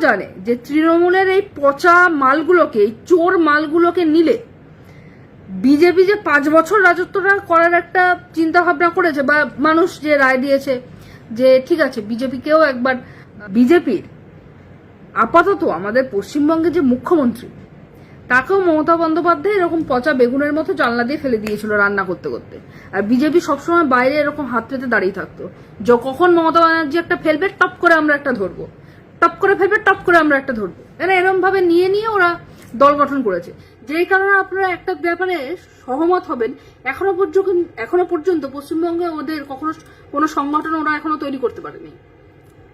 জানে যে তৃণমূলের এই পচা মালগুলোকে, এই চোর মালগুলোকে নিলে বিজেপি যে 5 বছর রাজত্বটা করার একটা চিন্তা ভাবনা করেছে, বা মানুষ যে রায় দিয়েছে যে ঠিক আছে বিজেপিকেও একবার, বিজেপির আপাতত আমাদের পশ্চিমবঙ্গে যে মুখ্যমন্ত্রী, তাকেও মমতা বন্দ্যোপাধ্যায় এরকম পচা বেগুনের মতো জানলা দিয়ে ফেলে দিয়েছিল রান্না করতে করতে। আর বিজেপি সবসময় বাইরে এরকম হাত পেতে দাঁড়িয়ে থাকতো, যে কখন মমতা ব্যানার্জি একটা ফেলবে টপ করে আমরা একটা ধরবো, টপ করে ফেলবে টপ করে আমরা একটা ধরবো। এরকম ভাবে নিয়ে নিয়ে ওরা দল গঠন করেছে। যেই কারণে আপনারা একটা ব্যাপারে সহমত হবেন, এখনো পর্যন্ত পশ্চিমবঙ্গে ওদের কখনো কোনো সংগঠন ওরা এখনো তৈরি করতে পারেনি।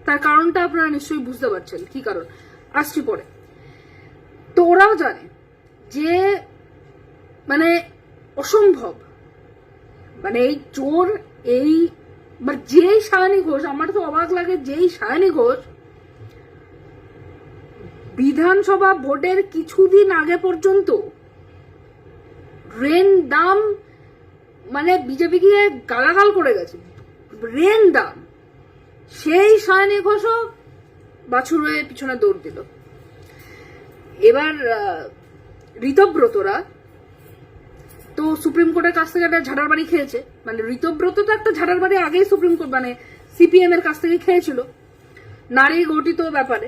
তার কারণটা আপনারা নিশ্চয়ই বুঝতে পারছেন কি কারণ, আসছি পরে। তো ওরাও জানে যে মানে অসম্ভব, মানে এই চোর, এই যেই সায়নী ঘোষ, আমার তো অবাক লাগে, যেই সায়নী ঘোষ বিধানসভা ভোটের কিছুদিন আগে পর্যন্ত রেন দাম মানে বিজেপিকে গালাগাল করে গেছে, রেন দাম, সেই সায়নী ঘোষও বাছুর হয়ে পিছনে দৌড় দিল। এবার ঋতব্রতরা তো সুপ্রিম কোর্টের কাছ থেকে একটা ঝাড়ার বাড়ি খেয়েছে, মানে ঋতব্রত তো একটা ঝাড়ার বাড়ি আগেই সুপ্রিম কোর্ট মানে সিপিএম এর কাছ থেকে খেয়েছিল নারী গঠিত ব্যাপারে।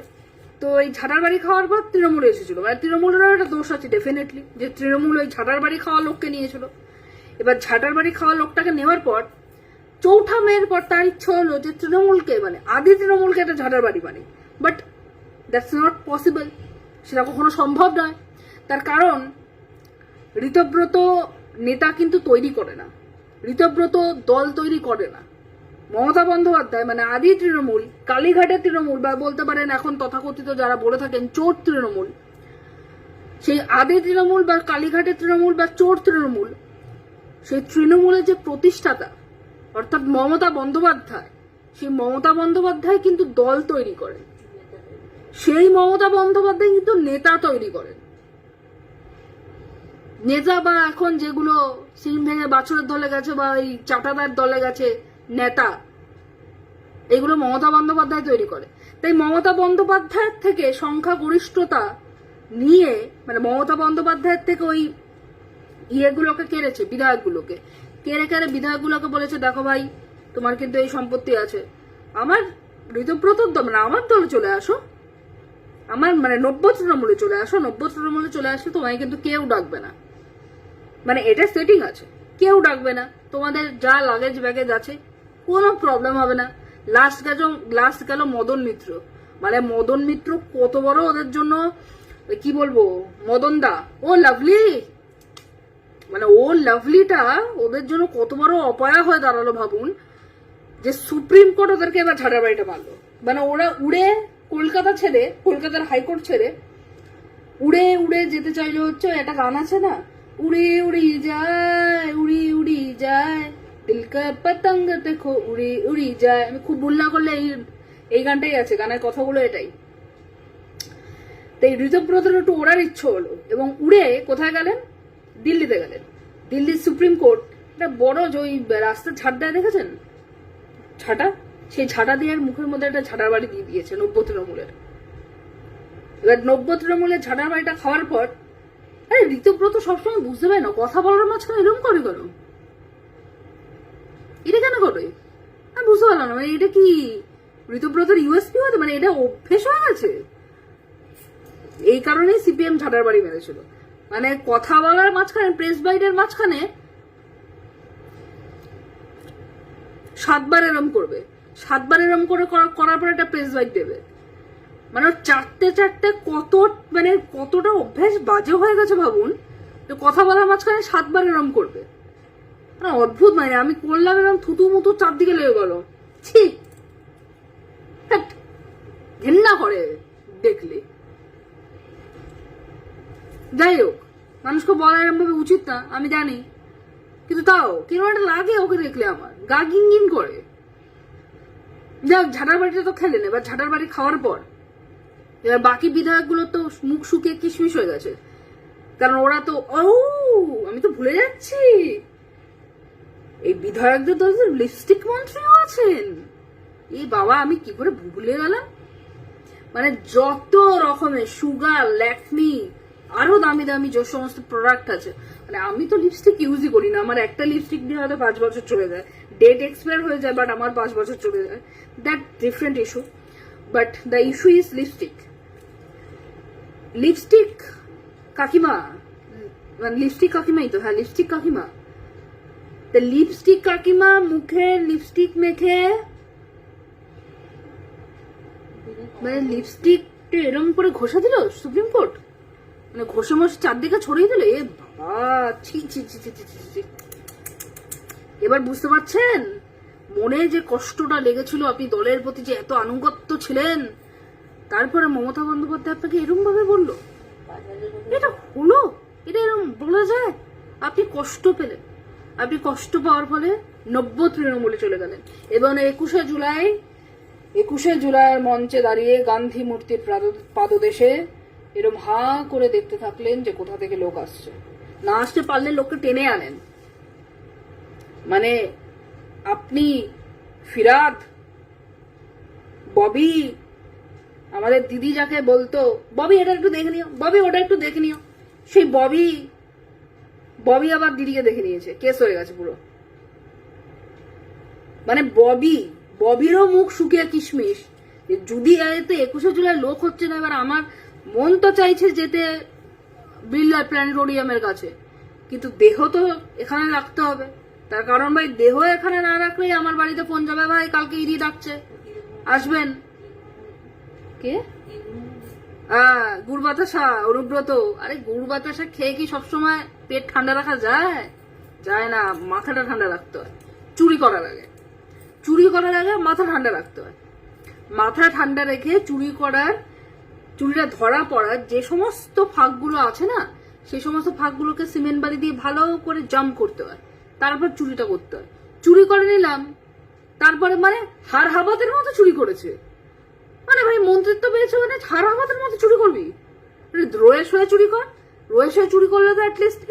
তো এই ঝাড়ার বাড়ি খাওয়ার পর তৃণমূল এসেছিল, মানে তৃণমূলেরও একটা দোষ আছে ডেফিনেটলি, যে তৃণমূল ওই ঝাড়ার বাড়ি খাওয়া লোককে নিয়েছিল। এবার ঝাড়ার বাড়ি খাওয়া লোকটাকে নেওয়ার পর চৌঠা মেয়ের পর তার ইচ্ছা হলো যে তৃণমূলকে, মানে আদি তৃণমূলকে একটা ঝাড়ার বাড়ি বানি, বাট দ্যাটস নট পসিবল, সেটা কখনো সম্ভব নয়। তার কারণ ঋতব্রত নেতা কিন্তু তৈরি করে না, ঋতব্রত দল তৈরি করে না। মমতা বন্দ্যোপাধ্যায় মানে আদি তৃণমূল, কালীঘাটের তৃণমূল, বা বলতে পারেন এখন তথাকথিত যারা বলে থাকেন চোর তৃণমূল, সেই আদি তৃণমূল বা কালীঘাটের তৃণমূল বা চোর তৃণমূল, সেই তৃণমূলের যে প্রতিষ্ঠাতা অর্থাৎ মমতা বন্দ্যোপাধ্যায়, সেই মমতা বন্দ্যোপাধ্যায় কিন্তু দল তৈরি করেন, সেই মমতা বন্দ্যোপাধ্যায় কিন্তু নেতা তৈরি করেন। নেতা বা এখন যেগুলো সিং ভেঙে বাছুরের দলে গেছে বা এই চাটাদার দলে গেছে নেতা, এগুলো মমতা বন্দ্যোপাধ্যায় তৈরি করে। তাই মমতা বন্দ্যোপাধ্যায়ের থেকে সংখ্যাগরিষ্ঠতা নিয়ে, মানে মমতা বন্দ্যোপাধ্যায়ের থেকে ওই ইয়েগুলোকে কেড়েছে, বিধায়কগুলোকে কেড়ে বিধায়কগুলোকে বলেছে দেখো ভাই তোমার কিন্তু এই সম্পত্তি আছে, আমার ঋতব্রতর দল, মানে আমার দলে চলে আসো, আমার মানে 90 তৃণমূলে চলে আসো, 90 তৃণমূলে চলে আসলে তোমায় কিন্তু কেউ ডাকবে না, মানে এটা সেটিং আছে, কেউ ডাকবে না, তোমাদের যা লাগেজ ব্যাগেজ আছে কোনো প্রবলেম হবে না। লাস্ট গেল মদন মিত্র, মানে মদন মিত্র কত বড় ওদের জন্য কি বলবো, মদন দা ও লাভলি, মানে ও লাভলিটা ওদের জন্য কত বড় অপয়া হয়ে দাঁড়ালো ভাবুন, যে সুপ্রিম কোর্ট ওদেরকে এবার ঝাড়া বাড়িটা মারলো। মানে ওরা উড়ে কলকাতা ছেড়ে, কলকাতার হাইকোর্ট ছেড়ে উড়ে উড়ে যেতে চাইলে হচ্ছে একটা গান আছে না, উড়ি উড়ি যায় উড়ি উড়ি যায় দিল কা পতঙ্গ দেখো উড়ি উড়ি যায়। আমি খুব ভুল না করলে এই গানটাই আছে, গানের কথাগুলো এটাই। তাই ঋতব্রতর একটু ওড়ার ইচ্ছে হলো এবং উড়ে কোথায় গেলেন, দিল্লিতে গেলেন। দিল্লির সুপ্রিম কোর্ট একটা বড় যে ওই রাস্তার ঝাড় দেয় দেখেছেন, ঝাঁটা, সেই ঝাঁটা দিয়ে মুখের মধ্যে একটা ঝাঁটার বাড়ি দিয়ে দিয়েছে 90 তৃণমূলের। এবার 90 তৃণমূলের ঝাঁটার বাড়িটা খাওয়ার পর, আরে ঋতব্রত সবসময় বুঝতে পারে না কথা বলার মাঝখানে এরকম করে কেন, এটা কেন করে আমি বুঝতে পারলাম না। মানে এটা কি ঋতব্রতর ইউএসপি হতে, মানে এটা অভ্যেস হয়ে গেছে। এই কারণেই সিপিএম ঝাঁটার বাড়ি মেরেছিল, মানে কথা বলার মাঝখানে, প্রেস বাইটের মাঝখানে 7 বার এরম করবে, 7 বার এরম করে করার পর একটা প্রেস বাইট দেবে। মানে চারটে কত, মানে কতটা অভ্যাস বাজে হয়ে গেছে ভাবুন, তো কথা বলার মাঝখানে 7 বার এরম করবে। মানে অদ্ভুত, মানে আমি করলাম এরকম থুতু মুতু চারদিকে লেগে গেল, ছি ঘেন্না করে দেখলে। যাই হোক, মানুষকে বলা এরকম ভাবে উচিত না আমি জানি, কিন্তু তাও কেন একটা লাগে ওকে দেখলে আমার গা গিন করে। যাক, ঝাঁটার বাড়িটা তো খেলেন, এবার ঝাঁটার বাড়ি খাওয়ার পর এবার বাকি বিধায়কগুলো তো মুখ শুকিয়ে কিশমিশ হয়ে গেছে, কারণ ওরা তো আমি তো ভুলে যাচ্ছি এই বিধায়কদের তো লিপস্টিক মন্ত্রীও আছেন। এই বাবা, আমি কি করে ভুলে গেলাম। মানে যত রকমের সুগার, ল্যাকমি, আরো দামি দামি যে সমস্ত প্রোডাক্ট আছে, মানে আমি তো লিপস্টিক ইউজই করি না, আমার একটা লিপস্টিক দিয়ে হয়তো 5 বছর চলে যায়, ডেট এক্সপায়ার হয়ে যায়, বাট আমার 5 বছর চলে যায়, that different issue. But the issue is lipstick. Lipstick কাকিমা, মানে লিপস্টিক কাকিমাই তো, হ্যাঁ লিপস্টিক কাকিমা, লিপস্টিক কাকিমা মুখে লিপস্টিক মেখে, মানে লিপস্টিক এরকম করে ঘষা দিল সুপ্রিম কোর্ট, মানে ঘষে মশে চারদিকে ছড়িয়ে দিল। এ বাবা, ছি ছি ছি ছি ছি ছি। এবার বুঝতে পারছেন মনে যে কষ্টটা লেগেছিল, আপনি দলের প্রতি যে এত আনুগত্য ছিলেন, তারপরে মমতা বন্দ্যোপাধ্যায় আপনাকে এরকম ভাবে বললো, এটা হলো, এটা এরকম বলা যায়? আপনি কষ্ট পেলেন, আপনি কষ্ট পাওয়ার ফলে 90 তৃণমূলে চলে গেলেন, এবং 21শে জুলাইয়ের মঞ্চে দাঁড়িয়ে গান্ধী মূর্তির পাদদেশে এরকম হা করে দেখতে থাকলেন যে কোথা থেকে লোক আসছে। না আসতে পারলে লোককে টেনে আনেন। মানে আপনি, ফিরাদ, ববি, আমাদের দিদি যাকে বলতো ববি এটা একটু দেখে নিও, ববি ওটা একটু দেখে নিও, সেই ববি আবার দিদিকে দেখে নিয়েছে, কেস হয়ে গেছে পুরো। মানে ববিরও মুখ শুকিয়ে কিশমিশ। যদি 21শে জুলাই লোক হচ্ছে না, এবার আমার মন তো চাইছে যেতে বিড়লা প্ল্যানেটোরিয়ামের কাছে, কিন্তু দেহ তো এখানে রাখতে হবে। তার কারণ ভাই, দেহ এখানে না রাখলেই আমার বাড়িতে ফোন যাবে, ভাই কালকে ইডি ডাকছে, আসবেন। কে? গুড় বাতাসা, অনুব্রত। আরে গুড় বাতাসা খেয়ে কি সবসময় পেট ঠান্ডা রাখা যায়? যায় না, মাথাটা ঠান্ডা রাখতে হয়। চুরি করার আগে মাথা ঠান্ডা রাখতে হয়। মাথা ঠান্ডা রেখে চুরিটা ধরা পড়ার যে সমস্ত ফাঁকগুলো আছে না, সেই সমস্ত ফাঁকগুলোকে সিমেন্ট বালি দিয়ে ভালো করে জাম্প করতে হয়, তারপর চুরিটা করতে হয়। চুরি করে নিলাম, তারপরে মানে হার হাবাতের মতো চুরি করেছে। মানে ভাই মন্ত্রিত্ব পেয়েছে, মানে হার হাবাতের মতো চুরি করবি? রোয়েশ হয়ে চুরি কর, রোয়েশ হয়ে চুরি করলে তো অ্যাটলিস্ট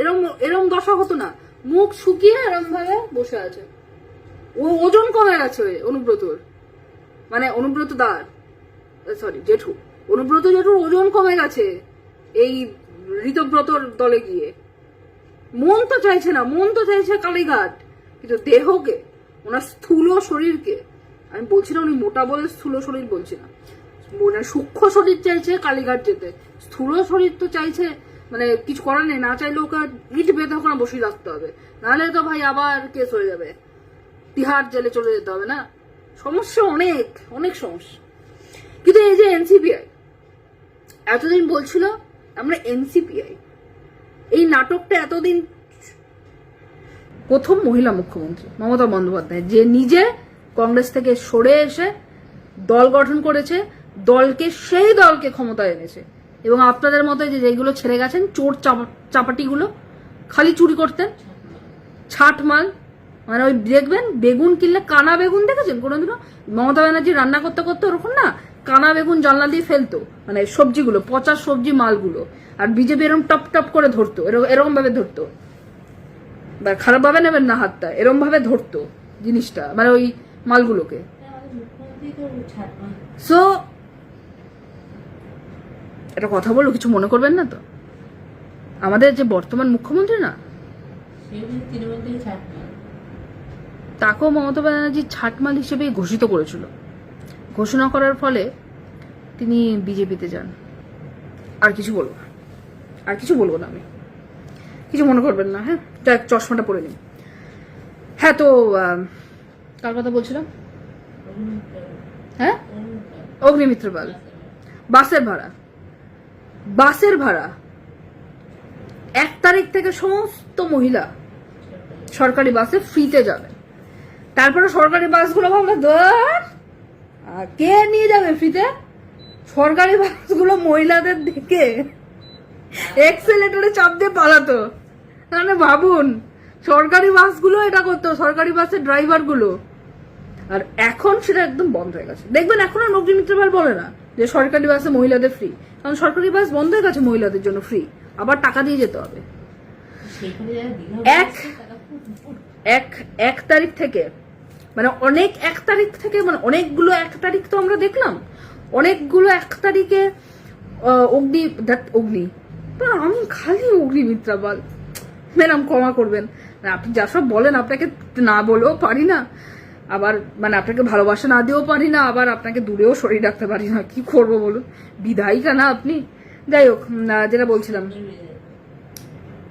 এরম দশা হতো না। মুখ শুকিয়ে এরম ভাবে বসে আছে। ওজন কমে গেছে অনুব্রতর, মানে অনুব্রত দার, সরি জেঠু, অনুব্রত জেঠুর ওজন কমে গেছে এই ঋতব্রতর দলে গিয়ে। মন তো চাইছে না, মন তো চাইছে কালীঘাট, কিন্তু দেহকে, ওনার স্থূল শরীরকে, আমি বলছি না উনি মোটা বলে স্থূল শরীর বলছি না, মানে সূক্ষ্ম শরীর চাইছে কালীঘাট যেতে, স্থূল শরীর তো চাইছে, মানে কিছু করার নেই, না চাইলে ওকে ইট বেঁধে ওখানে বসিয়ে রাখতে হবে, নাহলে তো ভাই আবার কেস হয়ে যাবে, তিহার জেলে চলে যেতে হবে না। সমস্যা অনেক সমস্যা। কিন্তু এই যে এনসিপিআই এতদিন বলছিল আমরা এনসিপিআই, এই নাটকটা এতদিন, প্রথম মহিলা মুখ্যমন্ত্রী মমতা বন্দ্যোপাধ্যায়, যে নিজে কংগ্রেস থেকে সরে এসে দল গঠন করেছে, সেই দলকে ক্ষমতায় এনেছে। এবং আপনাদের মতো যেগুলো ছেড়ে গেছেন চোর চাপাটিগুলো, খালি চুরি করতেন, ছাটমাল, মানে ওই দেখবেন বেগুন কিনলে কানা বেগুন দেখেছেন কোনোদিনও? মমতা ব্যানার্জি রান্না করতে করতে ওরকম না কানা বেগুন জানলা দিয়ে ফেলতো, মানে সবজিগুলো, পচা সবজি মালগুলো, আর বিজেপি এরকম টপ টপ করে ধরতো, এরকম ভাবে ধরতো, খারাপ ভাবে নেবেন না হাতটা, এরকম ভাবে ধরতো জিনিসটা, মানে ওই মালগুলোকে। সো একটা কথা বললো, কিছু মনে করবেন না তো, আমাদের যে বর্তমান মুখ্যমন্ত্রী না, তাকেও মমতা ব্যানার্জি ছাটমাল হিসেবে ঘোষিত করেছিল। ঘোষণা করার ফলে তিনি বিজেপিতে যান। আর কিছু বলবো না আমি, কিছু মনে করবেন না। হ্যাঁ, চশমাটা পরে নিন। হ্যাঁ, তো কার কথা বলছিলাম? হ্যাঁ, অগ্নিমিত্র পাল। বাসের ভাড়া 1 তারিখ থেকে সমস্ত মহিলা সরকারি বাসে ফ্রিতে যাবে। তারপরে সরকারি বাসগুলো ভাবলো কে নিয়ে যাবে ফ্রিতে? সরকারি বাসগুলো মহিলাদের দেখে এক্সেলেটরে চাপ দিয়ে পালাতো। মানে ভাবুন, সরকারি বাসগুলো এটা করতো, সরকারি বাসের ড্রাইভার গুলো। আর এখন সেটা একদম বন্ধ হয়ে গেছে। দেখবেন এখন আর অগ্নিমিত্র পাল বলে না যে সরকারি বাসে মহিলাদের ফ্রি, কারণ সরকারি বাস বন্ধ হয়ে গেছে মহিলাদের জন্য ফ্রি, আবার টাকা দিয়ে যেতে হবে। 1 তারিখ থেকে, মানে অনেক 1 তারিখ থেকে, মানে অনেকগুলো 1 তারিখ তো আমরা দেখলাম। অনেকগুলো 1 তারিখে অগ্নি, আমি খালি অগ্নিমিত্রা বল, ম্যাডাম ক্ষমা করবেন, আপনি যা সব বলেন আপনাকে না বলেও পারি না, আবার মানে আপনাকে ভালোবাসা না দিয়েও পারি না, আবার আপনাকে দূরেও সরিয়ে রাখতে পারি না, কি করবো বলুন, বিধায়িকা না আপনি। যাই হোক, যেটা বলছিলাম,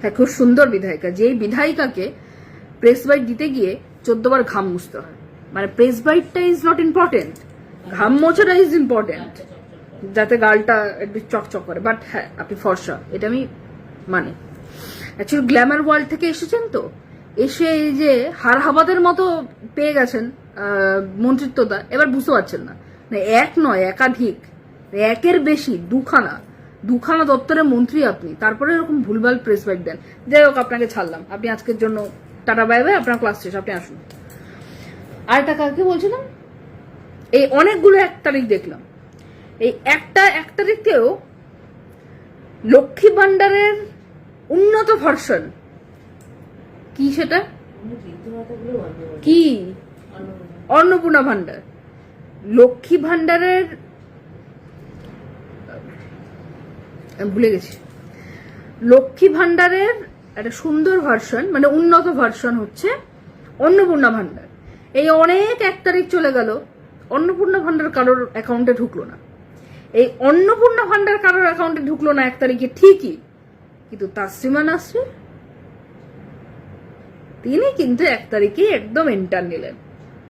হ্যাঁ খুব সুন্দর বিধায়িকা, যেই বিধায়িকাকে প্রেস বাইট দিতে গিয়ে 14 বার ঘাম মুছতে হয়। মানে প্রেস বাইটটা ইজ নট ইম্পর্টেন্ট, ঘাম মোছাটা ইজ ইম্পর্টেন্ট, যাতে গালটা একটু চকচক করে। বাট হ্যাঁ আপনি ফর্সা, এটা আমি মানে অ্যাকচুয়ালি গ্ল্যামার ওয়ার্ল্ড থেকে এসেছেন, তো এসে এই যে হার হাবাদের মতো পেয়ে গেছেন মন্ত্রিত্বটা, এবার বুঝতে পারছেন না, এক নয় একাধিক, একের বেশি, দুখানা দপ্তরের মন্ত্রী আপনি, তারপরে এরকম ভুলভাল প্রেস বাইট দেন। যাই হোক, আপনাকে ছাড়লাম, আপনি আজকের জন্য টাটা বাই বাই, আপনার ক্লাস শেষ, আপনি আসুন। আর একটা কাকে বলছিলাম, এই অনেকগুলো 1 তারিখ দেখলাম, এই 1 তারিখেও লক্ষ্মী ভান্ডারের উন্নত ভার্সন, কি সেটা কি, অন্নপূর্ণা ভান্ডার, লক্ষ্মী ভান্ডারের ভুলে গেছি, লক্ষ্মী ভান্ডারের একটা সুন্দর ভার্সন, মানে উন্নত ভার্সন হচ্ছে অন্নপূর্ণা ভান্ডার। এই অনেক 1 তারিখ চলে গেল, অন্নপূর্ণা ভান্ডার কারোর অ্যাকাউন্টে ঢুকলো না। এই অন্নপূর্ণা ভান্ডার কারোর অ্যাকাউন্টে ঢুকলো না 1 তারিখে ঠিকই, কিন্তু তাসরিমা নাসরিন তিনি কিন্তু 1 তারিখে একদম এন্টার নিলেন।